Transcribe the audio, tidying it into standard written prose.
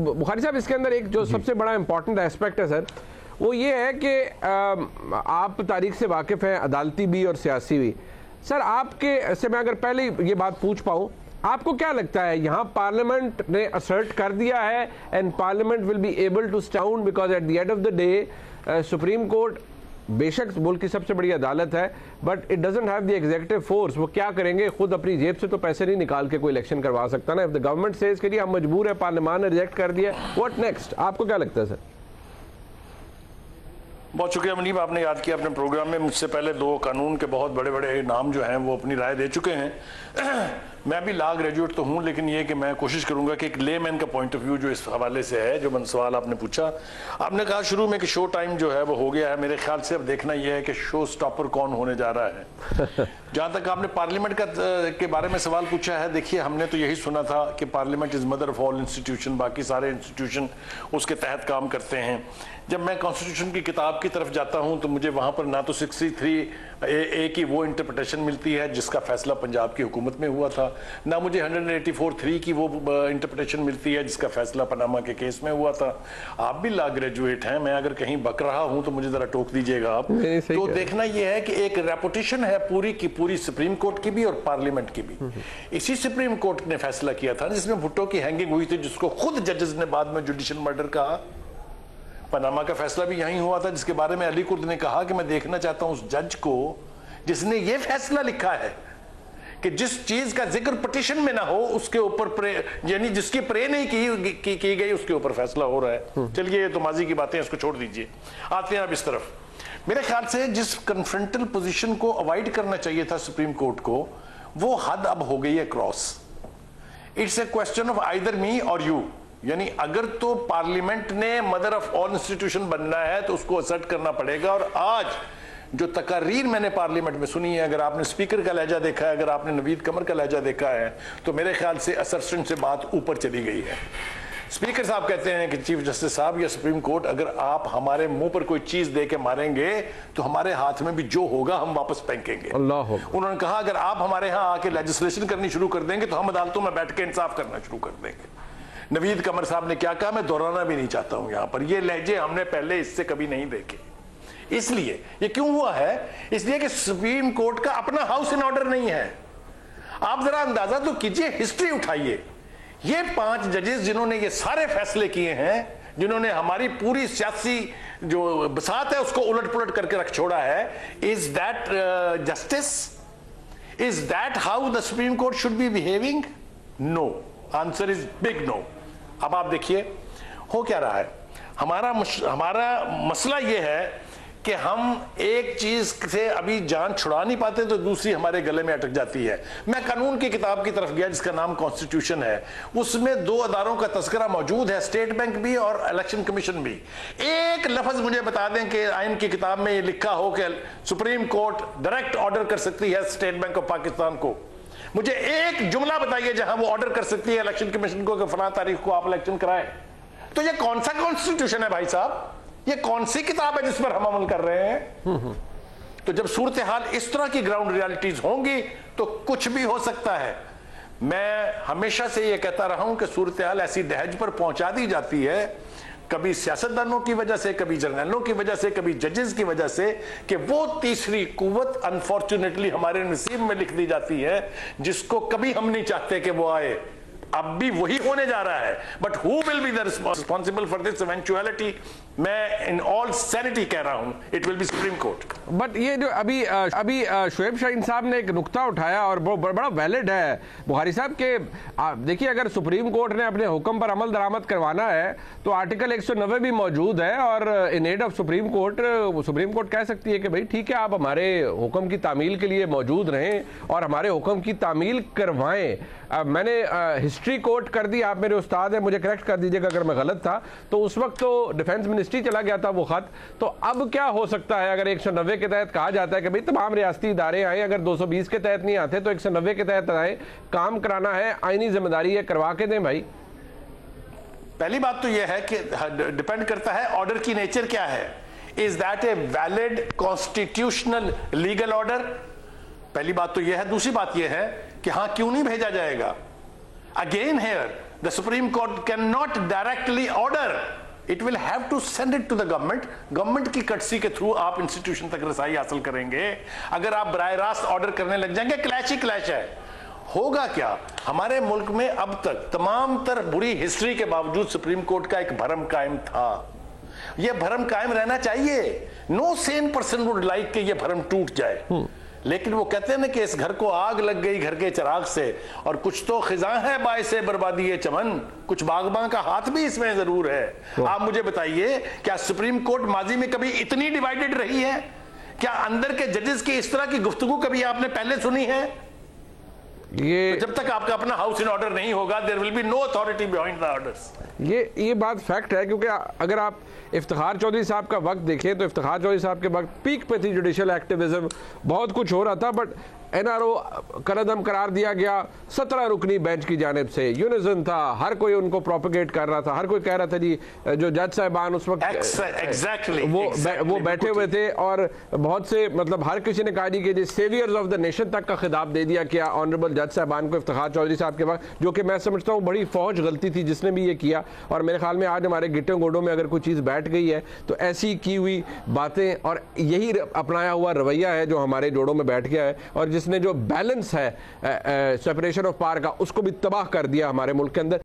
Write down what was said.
बुखारी साहब, इसके अंदर एक जो सबसे बड़ा इंपॉर्टेंट एस्पेक्ट है सर, वो ये है कि आप तारीख से वाकिफ़ हैं, अदालती भी और सियासी भी। सर आपके से मैं अगर पहले ये बात पूछ पाऊँ, आपको क्या लगता है यहाँ पार्लियामेंट ने असर्ट कर दिया है and parliament will be able to stand, because at the end of the day supreme court बेशक मुल्क की सबसे बड़ी अदालत है, but it doesn't have the executive force. वो क्या करेंगे, खुद अपनी जेब से तो पैसे नहीं निकाल के कोई इलेक्शन करवा सकता ना। इफ द गवर्नमेंट सेज के लिए हम मजबूर है, पार्लियामान ने रिजेक्ट कर दिया, व्हाट नेक्स्ट? आपको क्या लगता है सर? बहुत शुक्रिया मुनीब, आपने याद किया अपने प्रोग्राम में। मुझसे पहले दो कानून के बहुत बड़े बड़े नाम जो हैं वो अपनी राय दे चुके हैं। मैं भी लॉ ग्रेजुएट तो हूं, लेकिन ये कि मैं कोशिश करूंगा कि एक लेमैन का पॉइंट ऑफ व्यू जो इस हवाले से है, जो सवाल आपने पूछा। आपने कहा शुरू में कि शो टाइम जो है वो हो गया है। मेरे ख्याल से अब देखना यह है कि शो स्टॉपर कौन होने जा रहा है। जहां तक आपने पार्लियामेंट के बारे में सवाल पूछा है, देखिए हमने तो यही सुना था कि parliament is mother of all institution, बाकी सारे इंस्टीट्यूशन उसके तहत काम करते हैं। जब मैं कॉन्स्टिट्यूशन की किताब की तरफ जाता हूं तो मुझे वहां पर ना तो 63A की वो इंटरप्रिटेशन मिलती है जिसका फैसला पंजाब की हुकूमत में हुआ था, ना मुझे 184(3) की वो इंटरप्रिटेशन मिलती है जिसका फैसला पनामा के केस में हुआ था। आप भी लॉ ग्रेजुएट हैं, मैं अगर कहीं बक रहा हूं तो मुझे जरा टोक दीजिएगा आप। तो देखना यह है कि एक रेपुटेशन है पूरी की पूरी सुप्रीम कोर्ट की भी और पार्लियामेंट की भी। इसी सुप्रीम कोर्ट ने फैसला किया था जिसमें भुट्टो की हैंगिंग हुई थी, जिसको खुद जजेस ने बाद में जुडिशियल मर्डर कहा। पनामा का फैसला भी यहीं हुआ था, जिसके बारे में अली कुर्द ने कहा कि मैं देखना चाहता हूं उस जज को जिसने ये फैसला लिखा है कि जिस चीज का जिक्र पिटीशन में ना हो उसके ऊपर यानी जिसकी प्रे नहीं की गई उसके ऊपर फैसला हो रहा है। चलिए ये तो माजी की बातें, इसको छोड़ दीजिए। आते हैं अब इस तरफ। मेरे ख्याल से जिस कन्फ्रंटल पोजीशन को अवॉइड करना चाहिए था सुप्रीम कोर्ट को, वो हद अब हो गई है cross. It's a question of either me or you, यानी अगर तो पार्लियामेंट ने मदर ऑफ ऑल इंस्टीट्यूशन बनना है तो उसको असर्ट करना पड़ेगा। और आज जो तकारीर मैंने पार्लियामेंट में सुनी है, अगर आपने स्पीकर का लहजा देखा है, अगर आपने नवीद कमर का लहजा देखा है, तो मेरे ख्याल से असर्शन से बात ऊपर चली गई है। स्पीकर साहब कहते हैं कि चीफ जस्टिस साहब या सुप्रीम कोर्ट, अगर आप हमारे मुंह पर कोई चीज दे के मारेंगे तो हमारे हाथ में भी जो होगा हम वापस फेंकेंगे। अल्लाह। उन्होंने कहा अगर आप हमारे यहाँ आके लेजिस्लेशन करनी शुरू कर देंगे तो हम अदालतों में बैठ के इंसाफ करना शुरू कर देंगे। नवीद कमर साहब ने क्या कहा मैं दोहराना भी नहीं चाहता हूं यहां पर, ये लहजे हमने पहले इससे कभी नहीं देखे। इसलिए ये क्यों हुआ है? इसलिए कि सुप्रीम कोर्ट का अपना हाउस इन ऑर्डर नहीं है। आप जरा अंदाजा तो कीजिए, हिस्ट्री उठाइए। ये 5 जजेस जिन्होंने ये सारे फैसले किए हैं, जिन्होंने हमारी पूरी सियासी जो बसात है उसको उलट पुलट करके रख छोड़ा है, is that justice? Is that how the Supreme Court should be behaving? No, answer is big no. अब आप देखिए हो क्या रहा है। हमारा मसला यह है कि हम एक चीज से अभी जान छुड़ा नहीं पाते तो दूसरी हमारे गले में अटक जाती है। मैं कानून की किताब की तरफ गया जिसका नाम कॉन्स्टिट्यूशन है, उसमें 2 अदारों का तस्करा मौजूद है, स्टेट बैंक भी और इलेक्शन कमीशन भी। एक लफ्ज मुझे बता दें कि आइन की किताब में ये लिखा हो कि सुप्रीम कोर्ट डायरेक्ट ऑर्डर कर सकती है स्टेट बैंक ऑफ पाकिस्तान को। मुझे एक जुमला बताइए जहां वो ऑर्डर कर सकती है इलेक्शन कमीशन को कि फलां तारीख को आप इलेक्शन कराएं। तो ये कौन सा कॉन्स्टिट्यूशन है भाई साहब? ये कौन सी किताब है जिस पर हम अमल कर रहे हैं? तो जब सूरत हाल इस तरह की ग्राउंड रियलिटीज होंगी तो कुछ भी हो सकता है। मैं हमेशा से ये कहता रहा हूं कि सूरत हाल ऐसी दहज पर पहुंचा दी जाती है, कभी सियासतदानों की वजह से, कभी जर्नलों की वजह से, कभी जजेस की वजह से, कि वो तीसरी कुव्वत अनफॉर्चुनेटली हमारे नसीब में लिख दी जाती है जिसको कभी हम नहीं चाहते कि वो आए। अब भी वही होने जा रहा है। But who will be the responsible for this eventuality? मैं इन ऑल सैनिटी कह रहा हूं, it will be supreme court. But ये जो अभी शुएब शाहीन साहब ने एक नुक्ता उठाया और वो बड़ा वैलिड है बुखारी साहब के। देखिए अगर सुप्रीम कोर्ट ने अपने हुक्म पर अमल दरामद करवाना है तो आर्टिकल 190 भी मौजूद है और in aid of supreme court कह सकती है कि भाई ठीक है, आप हमारे हुक्म की तामील के लिए मौजूद रहें और हमारे हुक्म की तामील करवाएं। मैंने हिस्ट्री कोट कर दी, आप मेरे उस्ताद हैं, मुझे करेक्ट कर दीजिएगा अगर मैं गलत था। तो उस वक्त तो डिफेंस मिनिस्ट्री चला गया था वो खत। तो अब क्या हो सकता है अगर 190 के तहत कहा जाता है कि भाई तमाम रियासती इदारे आए, अगर 220 के तहत नहीं आते तो 190 के तहत आए, काम कराना है, आईनी जिम्मेदारी है, करवा के दें भाई। पहली बात तो यह है कि डिपेंड करता है ऑर्डर की नेचर क्या है। Is that a valid constitutional legal order? पहली बात तो यह है। दूसरी बात यह है कि हां क्यों नहीं भेजा जाएगा? Again here The Supreme Court cannot directly order. It will have to send it to the government. Government की कटसी के थ्रू आप इंस्टीट्यूशन तक रसाई हासिल करेंगे। अगर आप बराह रास्त ऑर्डर करने लग जाएंगे, क्लैश ही क्लैश है। होगा क्या? हमारे मुल्क में अब तक तमाम तर बुरी हिस्ट्री के बावजूद सुप्रीम कोर्ट का एक भरम कायम था। यह भरम कायम रहना चाहिए। No sane person would like कि यह भरम टूट जाए, लेकिन वो कहते हैं ना कि इस घर को आग लग गई घर के चिराग से, और कुछ तो खिजा है बाइसे बर्बादी ये चमन, कुछ बागबान का हाथ भी इसमें जरूर है। आप मुझे बताइए, क्या सुप्रीम कोर्ट माजी में कभी इतनी डिवाइडेड रही है? क्या अंदर के जजेस की इस तरह की गुफ्तगू कभी आपने पहले सुनी है? ये तो जब तक आपका अपना हाउस इन ऑर्डर नहीं होगा, there will be no authority behind the orders. ये बात फैक्ट है, क्योंकि अगर आप इफ्तिखार चौधरी साहब का वक्त देखें तो इफ्तिखार चौधरी साहब के वक्त पीक पे थी जुडिशियल एक्टिविज्म, बहुत कुछ हो रहा था, बट एनआरओ करदम करार दिया गया 17 रुकनी बेंच की जानिब से, यूनिजन था, हर कोई उनको प्रोपेगेट कर रहा था, हर कोई कह रहा था जी जो जज साहिबान उस वक्त वो बैठे हुए थे, और बहुत से मतलब हर किसी ने कहा जी कि सेवियर्स ऑफ द नेशन तक का खिताब दे दिया क्या ऑनरेबल जज साहिबान को इफ्तिखार चौधरी साहब के वक्त, जो कि मैं समझता हूँ बड़ी फौज गलती थी जिसने भी ये किया। और मेरे ख्याल में आज हमारे गिट्टों गोडों में अगर कोई चीज़ बैठ गई है तो ऐसी की हुई बातें और यही अपनाया हुआ रवैया है जो हमारे जोड़ों में बैठ गया है, और जिसने जो बैलेंस है सेपरेशन ऑफ पावर का उसको भी तबाह कर दिया हमारे मुल्क के अंदर।